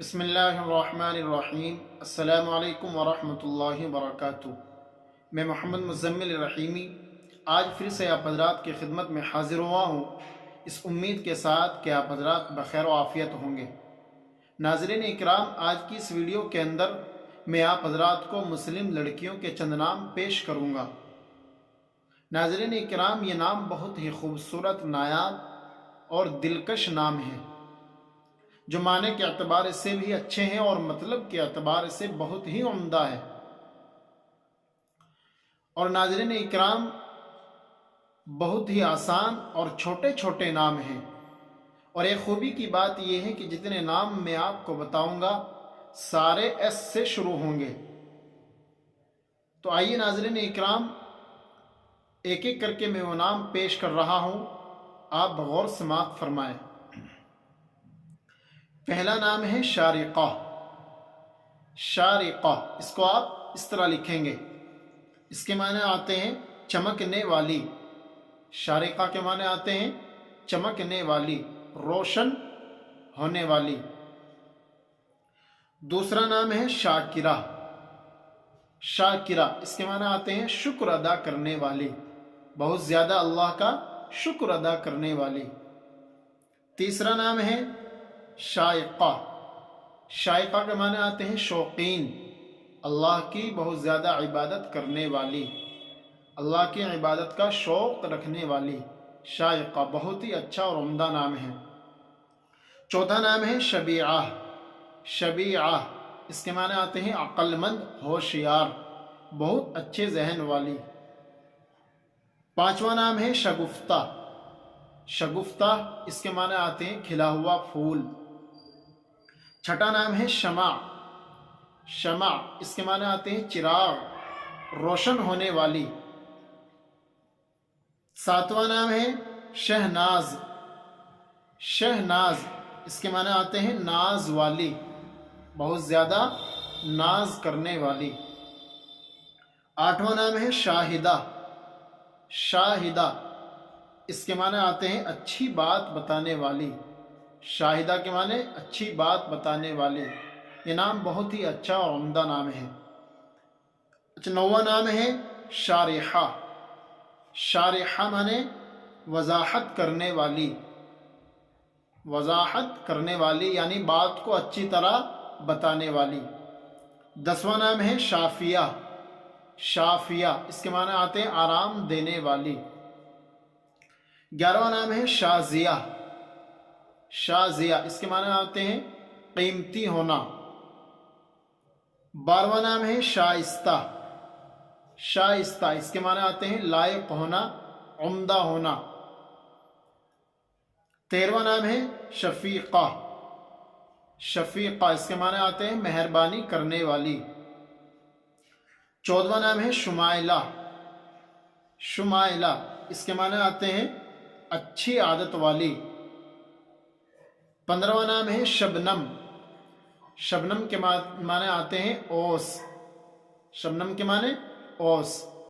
بسم اللہ الرحمن الرحیم۔ السلام علیکم ورحمۃ اللہ وبرکاتہ۔ میں محمد مزمل رحیمی آج پھر سے آپ حضرات کی خدمت میں حاضر ہوا ہوں، اس امید کے ساتھ کہ آپ حضرات بخیر و عافیت ہوں گے۔ ناظرین اکرام، آج کی اس ویڈیو کے اندر میں آپ حضرات کو مسلم لڑکیوں کے چند نام پیش کروں گا۔ ناظرین اکرام، یہ نام بہت ہی خوبصورت، نایاب اور دلکش نام ہیں، جو معنی کے اعتبار سے بھی اچھے ہیں اور مطلب کے اعتبار سے بہت ہی عمدہ ہے۔ اور ناظرین اکرام، بہت ہی آسان اور چھوٹے چھوٹے نام ہیں، اور ایک خوبی کی بات یہ ہے کہ جتنے نام میں آپ کو بتاؤں گا سارے ایس سے شروع ہوں گے۔ تو آئیے ناظرین اکرام، ایک ایک کر کے میں وہ نام پیش کر رہا ہوں، آپ بغور سماعت فرمائیں۔ پہلا نام ہے شارقہ۔ شارقہ، اس کو آپ اس طرح لکھیں گے، اس کے معنی آتے ہیں چمکنے والی۔ شارقہ کے معنی آتے ہیں چمکنے والی، روشن ہونے والی۔ دوسرا نام ہے شاکرہ۔ شاکرہ، اس کے معنی آتے ہیں شکر ادا کرنے والی، بہت زیادہ اللہ کا شکر ادا کرنے والی۔ تیسرا نام ہے شائقہ۔ شائقہ کے معنی آتے ہیں شوقین، اللہ کی بہت زیادہ عبادت کرنے والی، اللہ کی عبادت کا شوق رکھنے والی۔ شائقہ بہت ہی اچھا اور عمدہ نام ہے۔ چوتھا نام ہے شبیعہ۔ شبیعہ، اس کے معنی آتے ہیں عقل مند، ہوشیار، بہت اچھے ذہن والی۔ پانچواں نام ہے شگفتہ۔ شگفتہ، اس کے معنی آتے ہیں کھلا ہوا پھول۔ چھٹا نام ہے شمع۔ شمع، اس کے معنی آتے ہیں چراغ، روشن ہونے والی۔ ساتواں نام ہے شہناز۔ شہناز، اس کے معنی آتے ہیں ناز والی، بہت زیادہ ناز کرنے والی۔ آٹھواں نام ہے شاہدہ۔ شاہدہ، اس کے معنی آتے ہیں اچھی بات بتانے والی۔ شاہدہ کے معنی اچھی بات بتانے والی۔ یہ نام بہت ہی اچھا اور عمدہ نام ہے۔ نواں نام ہے شارحہ۔ شارحہ معنی وضاحت کرنے والی۔ وضاحت کرنے والی یعنی بات کو اچھی طرح بتانے والی۔ دسواں نام ہے شافیہ۔ شافیہ، اس کے معنی آتے ہیں آرام دینے والی۔ گیارہواں نام ہے شازیہ۔ شازیہ، اس کے معنی آتے ہیں قیمتی ہونا۔ بارہواں نام ہے شائستہ۔ شائستہ، اس کے معنی آتے ہیں لائق ہونا، عمدہ ہونا۔ تیرہواں نام ہے شفیقہ۔ شفیقہ، اس کے معنی آتے ہیں مہربانی کرنے والی۔ چودہواں نام ہے شمائلہ۔ شمائلہ، اس کے معنی آتے ہیں اچھی عادت والی۔ 15واں نام ہے شبنم۔ شبنم کے معنی آتے ہیں اوس۔ شبنم کے معنی اوس۔